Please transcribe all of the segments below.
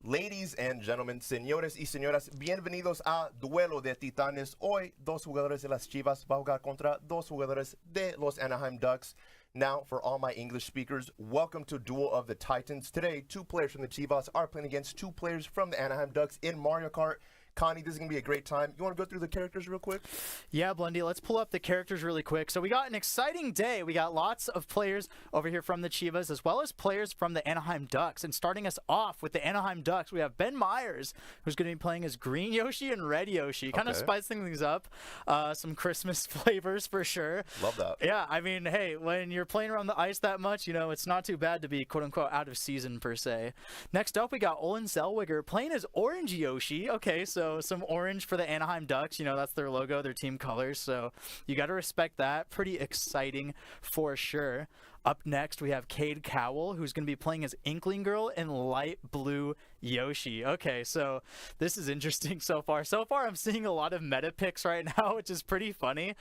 Ladies and gentlemen, señores y señoras, bienvenidos a Duelo de Titanes. Hoy, dos jugadores de las Chivas va a jugar contra dos jugadores de los Anaheim Ducks. Now, for all my English speakers, welcome to Duel of the Titans. Today, two players from the Chivas are playing against two players from the Anaheim Ducks in Mario Kart. Connie, this is going to be a great time. You want to go through the characters real quick? Yeah, Blendy, let's pull up the characters really quick. So we got an exciting day. We got lots of players over here from the Chivas, as well as players from the Anaheim Ducks. And starting us off with the Anaheim Ducks, we have Ben Myers, who's going to be playing as Green Yoshi and Red Yoshi. Kind of spicing things up. Some Christmas flavors for sure. Love that. Yeah, I mean, hey, when you're playing around the ice that much, you know, it's not too bad to be quote-unquote out of season per se. Next up, we got Olin Zellweger playing as Orange Yoshi. Okay, so some orange for the Anaheim Ducks. You know, that's their logo, their team colors. So you got to respect that. Pretty exciting for sure. Up next, we have Cade Cowell, who's going to be playing as Inkling Girl and Light Blue Yoshi. Okay, so this is interesting so far. So far, I'm seeing a lot of meta picks right now, which is pretty funny.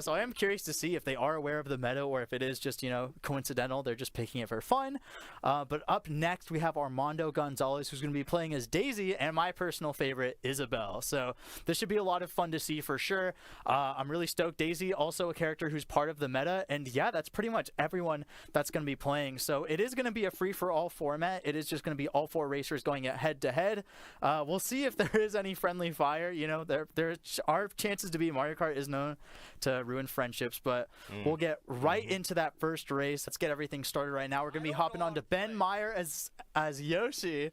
So I am curious to see if they are aware of the meta or if it is just, you know, coincidental. They're just picking it for fun. But up next, we have Armando Gonzalez, who's going to be playing as Daisy and my personal favorite, Isabel. So this should be a lot of fun to see for sure. I'm really stoked. Daisy, also a character who's part of the meta. And yeah, that's pretty much everyone that's going to be playing. So it is going to be a free-for-all format. It is just going to be all four racers going head-to-head. We'll see if there is any friendly fire. You know, there are chances to be. Mario Kart is known to ruin friendships, but we'll get right into that first race. Let's get everything started right now. We're going to be hopping on to Ben Meyer as Yoshi.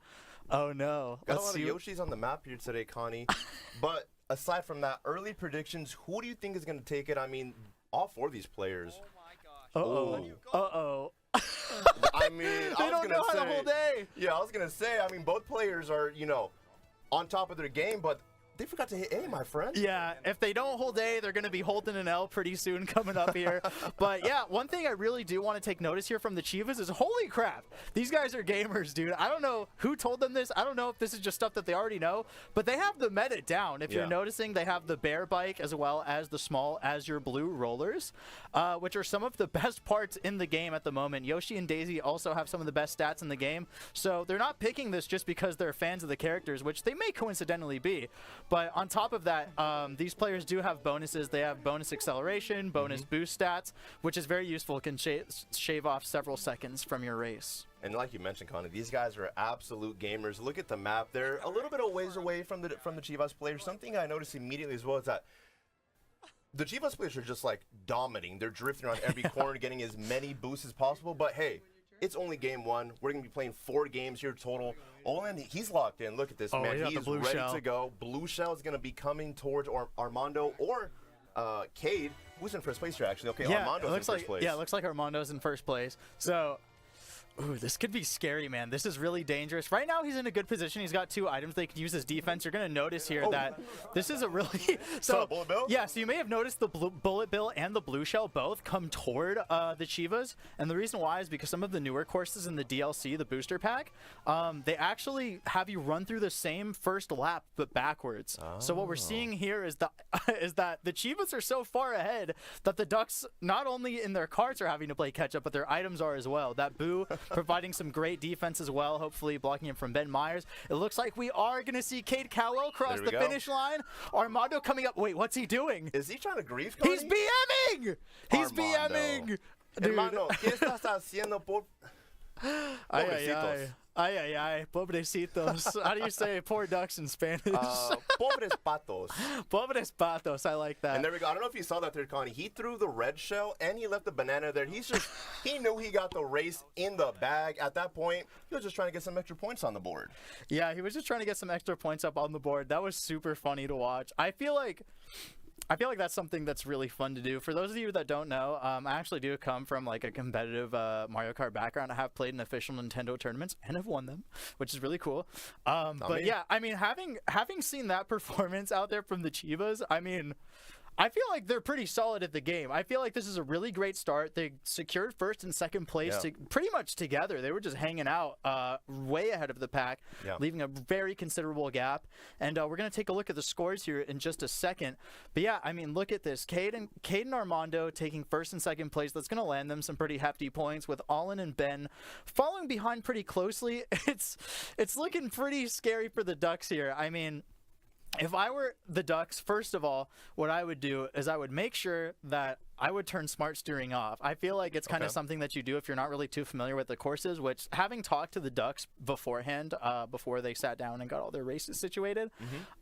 Oh, no. Got a lot of Yoshis on the map here today, Connie. But aside from that, early predictions, who do you think is going to take it? I mean, all four of these players. Uh-oh. I mean, they don't know how to hold A. Yeah, I was going to say, I mean, both players are, you know, on top of their game, but they forgot to hit A, my friend. Yeah, if they don't hold A, they're going to be holding an L pretty soon coming up here. But yeah, one thing I really do want to take notice here from the Chivas is, holy crap, these guys are gamers, dude. I don't know who told them this. I don't know if this is just stuff that they already know, but they have the meta down. If you're noticing, they have the bear bike as well as the small Azure Blue rollers, which are some of the best parts in the game at the moment. Yoshi and Daisy also have some of the best stats in the game, so they're not picking this just because they're fans of the characters, which they may coincidentally be. But on top of that, these players do have bonuses. They have bonus acceleration, bonus boost stats, which is very useful. It can shave off several seconds from your race. And like you mentioned, Connie, these guys are absolute gamers. Look at the map. They're a little bit of ways away from the Chivas players. Something I noticed immediately as well is that the Chivas players are just like dominating. They're drifting around every corner, getting as many boosts as possible. But hey, it's only game one. We're going to be playing 4 games here total. Olin, he's locked in. Look at this, man. He's ready to go. Blue Shell is going to be coming towards Armando or Cade, who's in first place here, actually. Okay, yeah, Armando's in first place. Yeah, it looks like Armando's in first place. So, ooh, this could be scary, man. This is really dangerous. Right now, he's in a good position. He's got 2 items they can use as defense. You're going to notice here that this is a really... So, bullet bill? Yeah, so you may have noticed the bullet bill and the blue shell both come toward the Chivas. And the reason why is because some of the newer courses in the DLC, the booster pack, they actually have you run through the same first lap, but backwards. Oh. So what we're seeing here is, is that the Chivas are so far ahead that the Ducks, not only in their carts are having to play catch up, but their items are as well. That boo providing some great defense as well, hopefully blocking him from Ben Myers. It looks like we are going to see Cade Cowell cross the finish line. Armando coming up. Wait, what's he doing? Is he trying to grief Connie? He's BMing! He's BMing! Dude. Hermano, ¿qué estás haciendo por... Pobrecitos. Ay, pobrecitos. How do you say poor ducks in Spanish? Pobres patos. Pobres patos. I like that. And there we go. I don't know if you saw that there, Connie. He threw the red shell and he left the banana there. He knew he got the race in the bag. At that point, he was just trying to get some extra points on the board. Yeah, he was just trying to get some extra points up on the board. That was super funny to watch. I feel like that's something that's really fun to do. For those of you that don't know, I actually do come from like a competitive Mario Kart background. I have played in official Nintendo tournaments and have won them, which is really cool. But yeah, I mean, having seen that performance out there from the Chivas, I mean, I feel like they're pretty solid at the game. I feel like this is a really great start. They secured first and second place pretty much together. They were just hanging out way ahead of the pack, leaving a very considerable gap. And we're going to take a look at the scores here in just a second. But yeah, I mean, look at this. Cade and Armando taking first and second place. That's going to land them some pretty hefty points, with Allen and Ben following behind pretty closely. It's looking pretty scary for the Ducks here. I mean, if I were the Ducks, first of all, what I would do is I would make sure that I would turn smart steering off. I feel like it's kind of something that you do if you're not really too familiar with the courses, which, having talked to the Ducks beforehand, before they sat down and got all their races situated,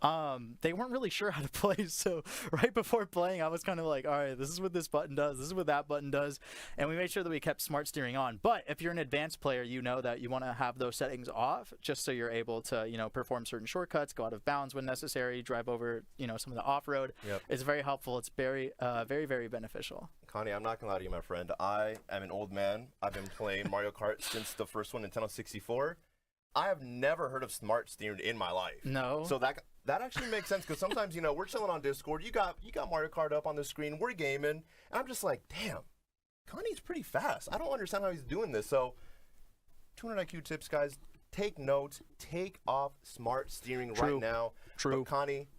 they weren't really sure how to play. So right before playing, I was kind of like, all right, this is what this button does. This is what that button does. And we made sure that we kept smart steering on. But if you're an advanced player, you know that you want to have those settings off just so you're able to, perform certain shortcuts, go out of bounds when necessary, drive over, some of the off-road. It's very helpful. It's very, very, very beneficial. Connie, I'm not going to lie to you, my friend. I am an old man. I've been playing Mario Kart since the first one, Nintendo 64. I have never heard of smart steering in my life. No. So that actually makes sense, because sometimes, we're chilling on Discord. You got Mario Kart up on the screen. We're gaming. And I'm just like, damn, Connie's pretty fast. I don't understand how he's doing this. So 200 IQ tips, guys. Take notes. Take off smart steering right now. But Connie,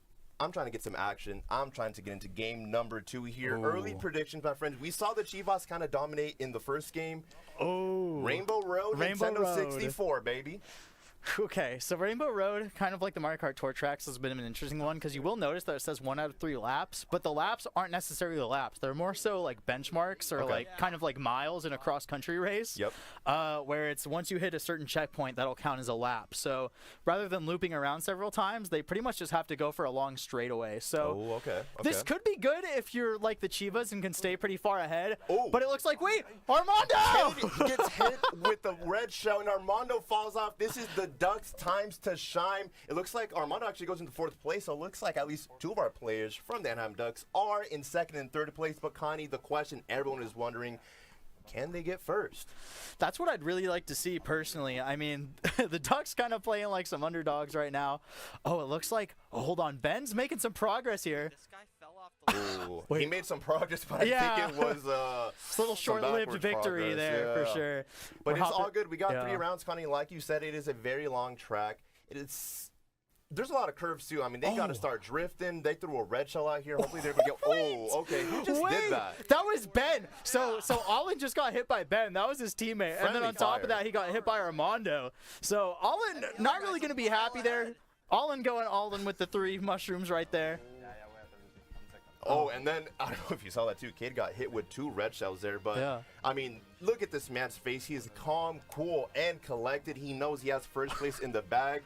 I'm trying to get some action. I'm trying to get into game number 2 here. Ooh. Early predictions, my friends. We saw the Chivas kind of dominate in the first game. Oh. Rainbow Road, Nintendo 64, baby. Okay, so Rainbow Road, kind of like the Mario Kart Tour Tracks, has been an interesting one, because you will notice that it says 1 out of 3 laps, but the laps aren't necessarily the laps. They're more so like benchmarks, or kind of like miles in a cross-country race. Where it's once you hit a certain checkpoint, that'll count as a lap. So rather than looping around several times, they pretty much just have to go for a long straightaway. So this could be good if you're like the Chivas and can stay pretty far ahead. But it looks like, wait, Armando! He gets hit with the red shell, and Armando falls off. This is the Ducks' times to shine. It looks like Armando actually goes into 4th place, so it looks like at least 2 of our players from the Anaheim Ducks are in 2nd and 3rd place. But Connie, the question everyone is wondering, can they get first? That's what I'd really like to see personally. I mean, the Ducks kind of playing like some underdogs right now. Oh, it looks like, hold on, Ben's making some progress here. This guy fell off the He made some progress, but I think it was a little short-lived victory there for sure. But it's all good. We got 3 rounds, Connie. Like you said, it is a very long track. There's a lot of curves too. I mean, they got to start drifting. They threw a red shell out here. Hopefully they're going to get... okay. Who just did that? That was Ben. So Allen just got hit by Ben. That was his teammate. And then on top of that, he got hit by Armando. So Allen not really going to be happy there. Allen going all in with the 3 mushrooms right there. And then, I don't know if you saw that too, Cade got hit with 2 red shells there, but, I mean, look at this man's face. He is calm, cool, and collected. He knows he has first place in the bag.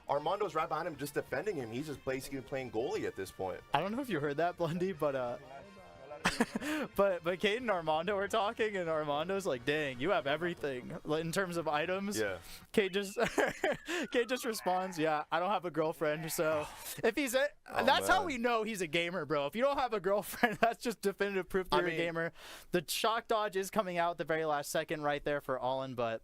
Armando's right behind him just defending him. He's just basically playing goalie at this point. I don't know if you heard that, Blundy, but but Cade and Armando were talking, and Armando's like, dang, you have everything in terms of items. Cade just responds, yeah, I don't have a girlfriend. So if he's that's how we know he's a gamer, bro. If you don't have a girlfriend, that's just definitive proof that you're a gamer. The shock dodge is coming out at the very last second right there for Allen, but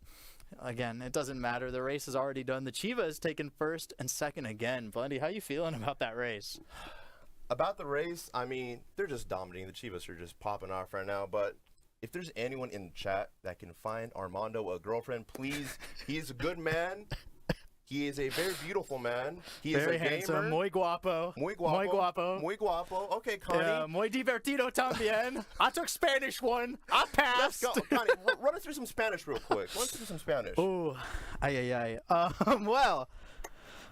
again, it doesn't matter. The race is already done. The Chivas taking 1st and 2nd again. Blundy, how you feeling about that race? About the race, I mean, they're just dominating. The Chivas are just popping off right now. But if there's anyone in the chat that can find Armando a girlfriend, please. He's a good man. He is a very beautiful man. He very is a handsome, gamer. Muy guapo. Muy guapo. Muy guapo. Muy guapo. Okay, Connie. Muy divertido también. I took Spanish one. I passed. Let's go. Connie, run us through some Spanish real quick. Run us through some Spanish. Ooh. Ay, ay, ay. Well,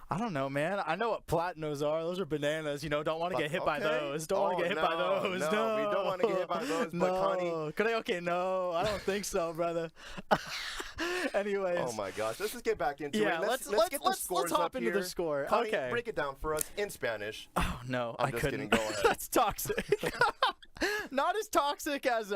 I don't know, man. I know what platanos are. Those are bananas. Don't want to get hit by those. Don't want to get hit by those. No, we don't want to get hit by those. But Connie, no, I don't think so, brother. Anyways. Oh my gosh, let's just get back into it. Let's get the scores let's hop up into here. the score. Connie, okay. break it down for us in Spanish. Oh no, I'm I just couldn't. Kidding. Go ahead. That's toxic. not as toxic as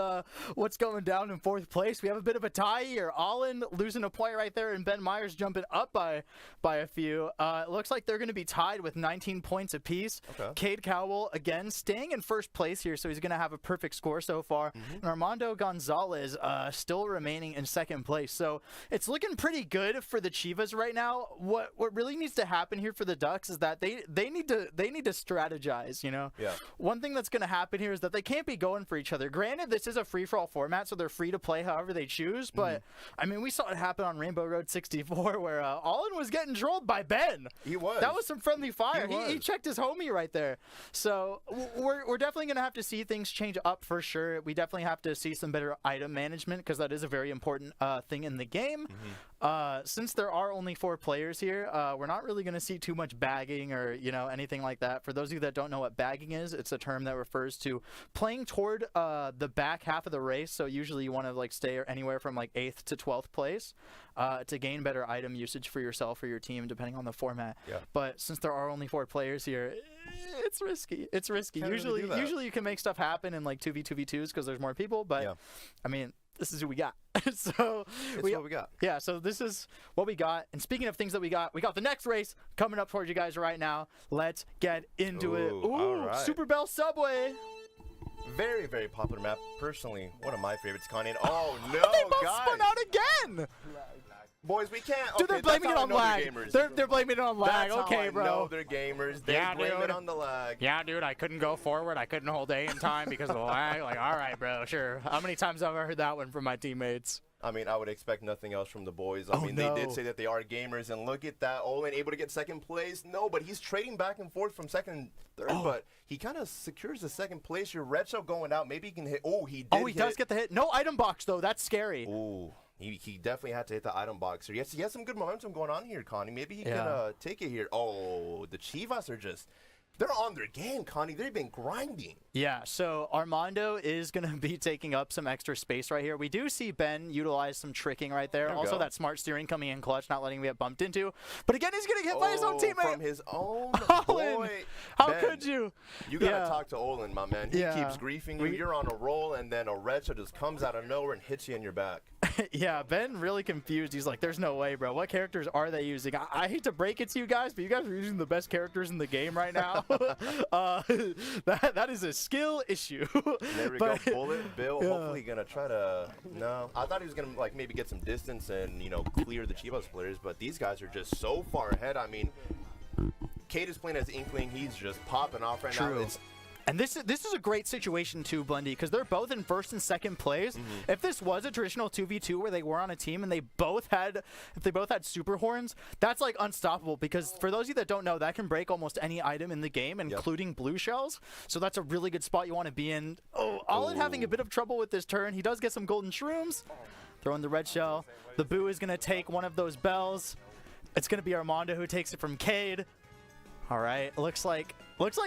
what's going down in 4th place. We have a bit of a tie here. Allen losing a point right there, and Ben Myers jumping up by a few. It looks like they're going to be tied with 19 points apiece. Okay. Cade Cowell, again, staying in 1st place here, so he's going to have a perfect score so far. And Armando Gonzalez still remaining in 2nd place. So it's looking pretty good for the Chivas right now. What really needs to happen here for the Ducks is that they need to strategize, you know? Yeah. One thing that's going to happen here is that they can't be going for each other. Granted, this is a free-for-all format, so they're free to play however they choose, but, I mean, we saw it happen on Rainbow Road 64 where Allen was getting trolled by Ben. He was. That was some friendly fire. He He checked his homie right there. So we're definitely going to have to see things change up for sure. We definitely have to see some better item management because that is a very important thing in the game. Since there are only 4 players here, we're not really going to see too much bagging or, you know, anything like that. For those of you that don't know what bagging is, it's a term that refers to playing toward the back half of the race. So usually you want to like stay anywhere from like 8th to 12th place to gain better item usage for yourself or your team, depending on the format. Yeah. But since there are only 4 players here, it's risky. It's risky. Can't really do that. Usually you can make stuff happen in like 2v2v2s because there's more people. But Yeah. I mean, this is who we got. So It's what we got. yeah, so this is what we got. And speaking of things that we got the next race coming up towards you guys right now. Let's get into it. Ooh, all right. Super Bell Subway. Very, very popular map. Personally, one of my favorites, Connie. And oh, no, They both guys. spun out again. Boys, we can't. Dude, they're okay, blaming it that's on how I know lag. they're gamers. They're blaming it on lag. That's Okay, how I bro. know they're gamers. They Yeah, blame dude. it on the lag. Yeah, dude, I couldn't go forward. I couldn't hold A in time because of the lag. Like, all right, bro, sure. How many times have I heard that one from my teammates? I mean, I would expect nothing else from the boys. I mean, no. they did say that they are gamers, and look at that. Olin able to get 2nd place. No, but he's trading back and forth from 2nd and 3rd, but he kind of secures the 2nd place. Your red shell going out. Maybe he can hit. Oh, he did. Oh, he does get the hit. No item box, though. That's scary. Ooh. He definitely had to hit the item box. He has some good momentum going on here, Connie. Maybe he Yeah. can take it here. Oh, the Chivas are just, they're on their game, Connie. They've been grinding. Yeah, so Armando is going to be taking up some extra space right here. We do see Ben utilize some tricking right there. There we Also, go. that smart steering coming in clutch, not letting me get bumped into. But again, he's getting hit by his own teammate. From his own Olin, boy. how Ben, could you? You got to Yeah. talk to Olin, my man. He Yeah. keeps griefing you. You're on a roll, and then a red shell just comes out of nowhere and hits you in your back. Yeah, Ben really confused. He's like, there's no way, bro. What characters are they using? I hate to break it to you guys, but you guys are using the best characters in the game right now. That is a skill issue. There we But- go. Bullet Bill Yeah. hopefully going to try to, no. I thought he was going to like maybe get some distance and, you know, clear the Chivas players, but these guys are just so far ahead. I mean, Cade is playing as Inkling. He's just popping off right now. True. It's, And this is a great situation too, Bundy, because they're both in 1st and 2nd place. If this was a traditional 2v2 where they were on a team and if they both had super horns, that's like unstoppable. Because for those of you that don't know, that can break almost any item in the game, including blue shells. So that's a really good spot you want to be in. Oh, Allen having a bit of trouble with this turn. He does get some golden shrooms. Throwing the red shell. The Boo is gonna take one of those bells. It's gonna be Armando who takes it from Cade. All right, looks like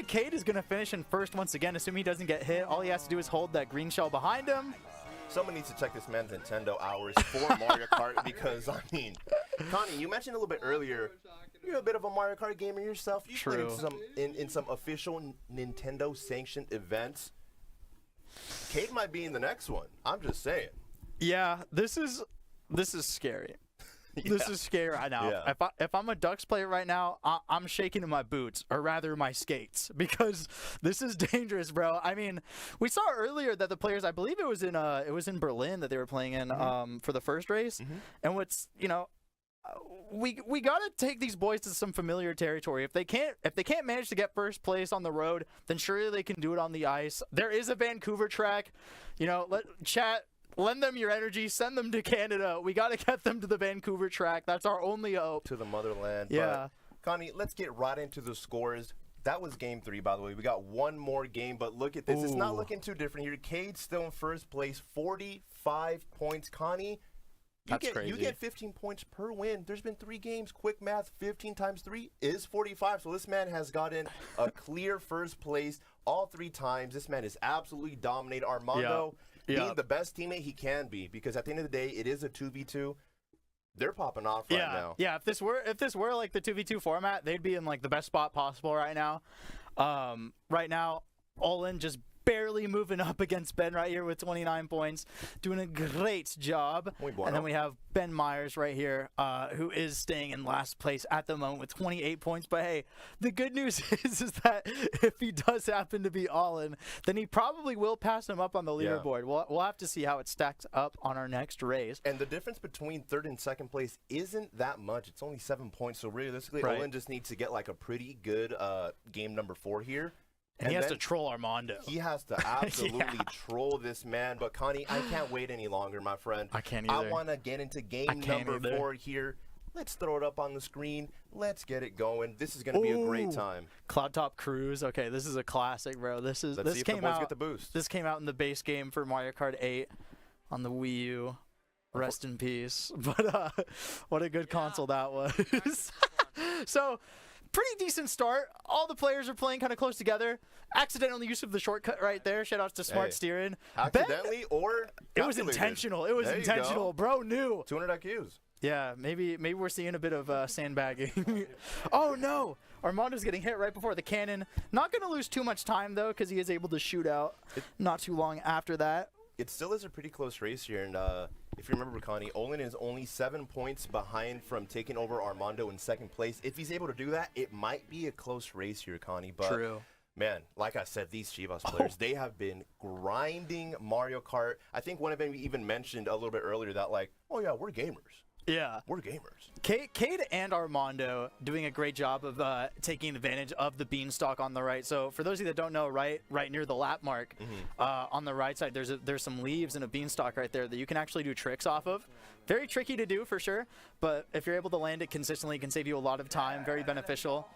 Cade is gonna finish in 1st once again, assuming he doesn't get hit. All he has to do is hold that green shell behind him. someone needs to check this man's Nintendo hours for Mario Kart because, I mean, Connie, you mentioned a little bit earlier, you're a bit of a Mario Kart gamer yourself. You played in some official Nintendo sanctioned events. Cade might be in the next one. I'm just saying. Yeah, this is scary. This is scary right now. Yeah. If I'm a Ducks player right now, I'm shaking in my boots, or rather my skates, because this is dangerous, bro. I mean, we saw earlier that the players, I believe it was in Berlin that they were playing in for the first race, and what's we gotta take these boys to some familiar territory. If they can't manage to get first place on the road, then surely they can do it on the ice. There is a Vancouver track, lend them your energy, send them to Canada. We got to get them to the Vancouver track. That's our only hope. To the motherland. Yeah. But, Connie, let's get right into the scores. That was game 3, by the way. We got one more game, but look at this. It's not looking too different here. Cade's still in first place, 45 points. Connie, you get 15 points per win. There's been 3 games. Quick math, 15 times 3 is 45. So this man has gotten a clear first place all 3 times. This man is absolutely dominated. Armando, being the best teammate he can be, because at the end of the day, it is a 2v2. They're popping off right now. Yeah, if this were like the 2v2 format, they'd be in like the best spot possible right now. Right now, Olin just barely moving up against Ben right here with 29 points, doing a great job. And then we have Ben Myers right here, who is staying in last place at the moment with 28 points. But hey, the good news is that if he does happen to be all in, then he probably will pass him up on the leaderboard. We'll have to see how it stacks up on our next race. And the difference between third and second place isn't that much. It's only 7 points. So realistically, Olin just needs to get like a pretty good game number 4 here. And he has to troll Armando. He has to absolutely troll this man. But Connie, I can't wait any longer, my friend. I can't either. I want to get into game number 4 here. Let's throw it up on the screen. Let's get it going. This is going to be a great time. Cloud Top Cruise. Okay, this is a classic, bro. Let's see if the boys get the boost. This came out in the base game for Mario Kart 8 on the Wii U. Rest in peace. But what a good console that was. So, pretty decent start. All the players are playing kind of close together. Accidental use of the shortcut right there. Shout outs to Smart Steering. Accidentally or it was intentional. It was intentional. Bro knew. 200 IQs. Yeah, maybe we're seeing a bit of sandbagging. Oh no, Armando's getting hit right before the cannon. Not going to lose too much time though, because he is able to shoot out not too long after that. It still is a pretty close race here, and if you remember, Connie, Olin is only 7 points behind from taking over Armando in second place. If he's able to do that, it might be a close race here, Connie. But true. Man, like I said, these Chivas players, they have been grinding Mario Kart. I think one of them even mentioned a little bit earlier that, like, oh yeah, we're gamers. Yeah. We're gamers. Cade and Armando doing a great job of taking advantage of the beanstalk on the right. So for those of you that don't know, right near the lap mark, on the right side, there's some leaves and a beanstalk right there that you can actually do tricks off of. Very tricky to do for sure, but if you're able to land it consistently, it can save you a lot of time. Very beneficial.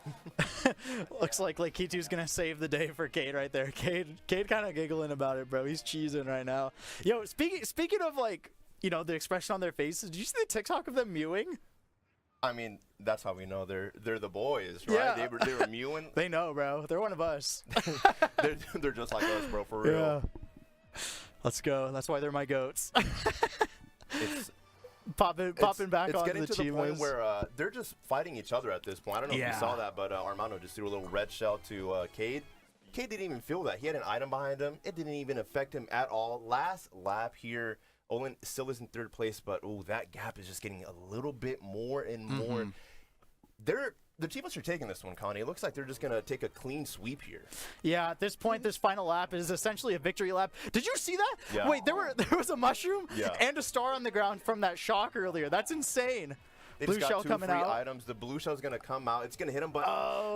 Looks like Kitu's going to save the day for Cade right there. Cade kind of giggling about it, bro. He's cheesing right now. Yo, speaking of like, you know, the expression on their faces. Did you see the TikTok of them mewing? I mean, that's how we know they're the boys, right? Yeah. They were mewing. They know, bro. They're one of us. they're just like us, bro, for real. Yeah. Let's go. That's why they're my goats. It's popping back it's on getting the to the Chivas. point where they're just fighting each other at this point. I don't know if you saw that, but Armando just threw a little red shell to Cade. Cade didn't even feel that. He had an item behind him. It didn't even affect him at all. Last lap here. Olin still is in third place, but that gap is just getting a little bit more and more. The Chivas are taking this one, Connie. It looks like they're just going to take a clean sweep here. Yeah, at this point, this final lap is essentially a victory lap. Did you see that? Yeah. Wait, there was a mushroom and a star on the ground from that shock earlier. That's insane. They Blue just got shell two coming free out. items. The blue shell's going to come out. It's going to hit him, but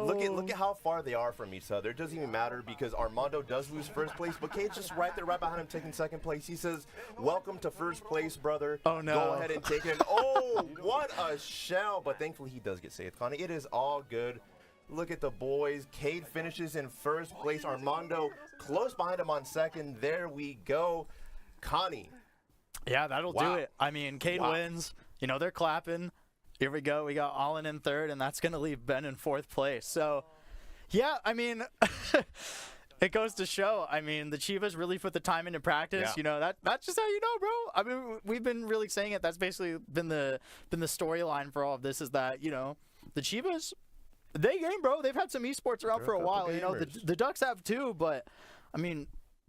look at how far they are from each other. It doesn't even matter because Armando does lose first place, but Cade's just right there, right behind him, taking second place. He says, welcome to first place, brother. Oh, no. Go ahead and take it. Oh, what a shell. But thankfully, he does get saved, Connie. It is all good. Look at the boys. Cade finishes in first place. Armando close behind him on second. There we go. Connie. Yeah, that'll do it. I mean, Cade wins. You know, they're clapping. Here we go. We got Olin in third, and that's going to leave Ben in fourth place. So, yeah, I mean, it goes to show. I mean, the Chivas really put the time into practice. Yeah. You know, that's just how you know, bro. I mean, we've been really saying it. That's basically been the storyline for all of this is that, you know, the Chivas, they game, bro. They've had some esports around for a while. You know, the Ducks have too, but, I mean,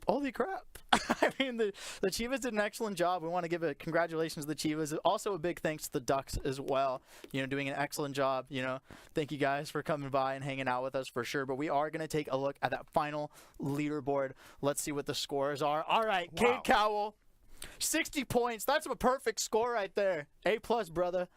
holy crap. I mean, the Chivas did an excellent job. We want to give a congratulations to the Chivas. Also a big thanks to the Ducks as well, you know, doing an excellent job. You know, thank you guys for coming by and hanging out with us for sure. But we are going to take a look at that final leaderboard. Let's see what the scores are. All right, Cade Cowell, 60 points. That's a perfect score right there. A+, brother.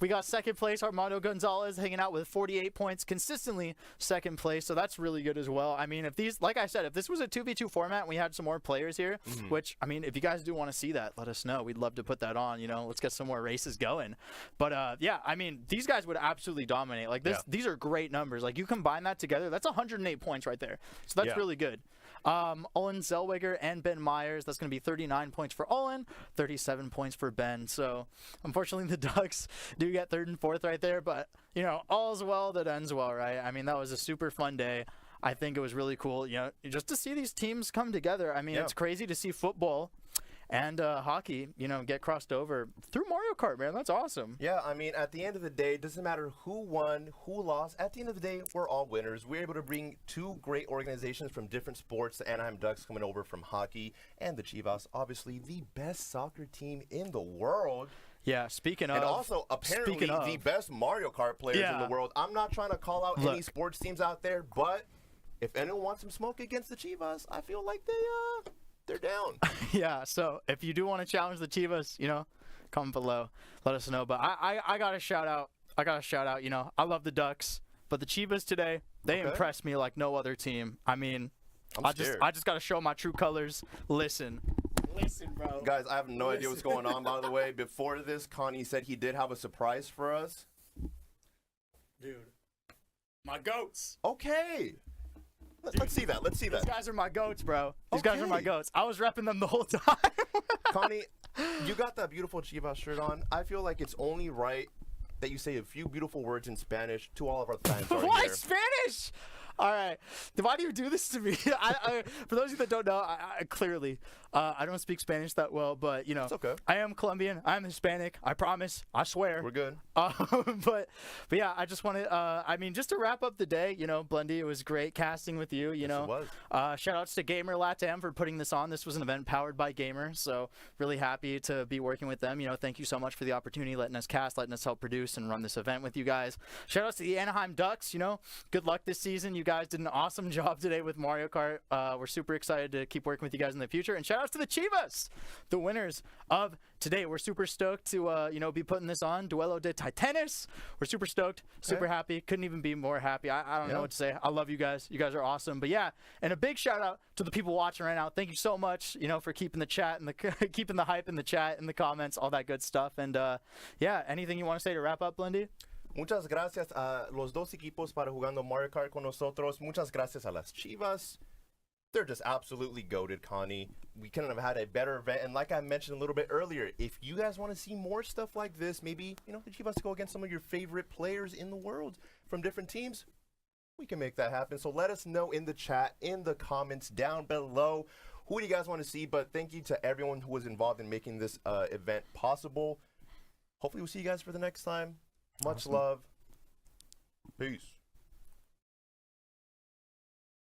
We got second place, Armando Gonzalez, hanging out with 48 points, consistently second place. So that's really good as well. I mean, if these, like I said, if this was a 2v2 format and we had some more players here, which, I mean, if you guys do want to see that, let us know. We'd love to put that on. You know, let's get some more races going. But, yeah, I mean, these guys would absolutely dominate. Like, these are great numbers. Like, you combine that together, that's 108 points right there. So that's really good. Olin Zellweger and Ben Myers, that's going to be 39 points for Olin, 37 points for Ben. So, unfortunately, the Ducks do get third and fourth right there, but, you know, all's well that ends well, right? I mean, that was a super fun day. I think it was really cool, you know, just to see these teams come together. I mean, it's crazy to see football and hockey, get crossed over through Mario Kart, man. That's awesome. Yeah, I mean, at the end of the day, it doesn't matter who won, who lost. At the end of the day, we're all winners. We're able to bring two great organizations from different sports, the Anaheim Ducks coming over from hockey, and the Chivas, obviously the best soccer team in the world. Yeah, speaking of. And also, apparently, the best Mario Kart players in the world. I'm not trying to call out any sports teams out there, but if anyone wants some smoke against the Chivas, I feel like they're down. Yeah, so if you do want to challenge the Chivas, comment below. Let us know. But I got to shout out. I love the Ducks, but the Chivas today, they impressed me like no other team. I mean, I just got to show my true colors. Listen, bro. Guys, I have no idea what's going on, by the way. Before this, Connie said he did have a surprise for us. Dude, my goats. Okay. Let's see that. These guys are my goats, bro. These guys are my goats. I was repping them the whole time. Connie, you got that beautiful Chivas shirt on. I feel like it's only right that you say a few beautiful words in Spanish to all of our fans right Why here. Spanish? All right. Why do you do this to me? For those of you that don't know, I clearly, I don't speak Spanish that well, but, It's okay. I am Colombian. I'm Hispanic. I promise. I swear. We're good. But yeah, I just wanted, just to wrap up the day, Blundy, it was great casting with you, Yes, it was. Shout outs to Gamer Latam for putting this on. This was an event powered by Gamer, so really happy to be working with them. Thank you so much for the opportunity, letting us cast, letting us help produce and run this event with you guys. Shout outs to the Anaheim Ducks, good luck this season. You guys did an awesome job today with Mario Kart. We're super excited to keep working with you guys in the future. And shout outs to the Chivas, the winners of today. We're super stoked to be putting this on. Duelo de Titanes. We're super stoked, super happy. Couldn't even be more happy. I don't know what to say. I love you guys. You guys are awesome. But yeah, and a big shout out to the people watching right now. Thank you so much, for keeping the chat and keeping the hype in the chat, in the comments, all that good stuff. And yeah, anything you want to say to wrap up, Blendy? Muchas gracias a los dos equipos para jugando Mario Kart con nosotros. Muchas gracias a las Chivas. They're just absolutely goated, Connie. We couldn't have had a better event. And like I mentioned a little bit earlier, if you guys want to see more stuff like this, maybe, the Chivas go against some of your favorite players in the world from different teams, we can make that happen. So let us know in the chat, in the comments down below, who do you guys want to see? But thank you to everyone who was involved in making this event possible. Hopefully we'll see you guys for the next time. Much love. Peace.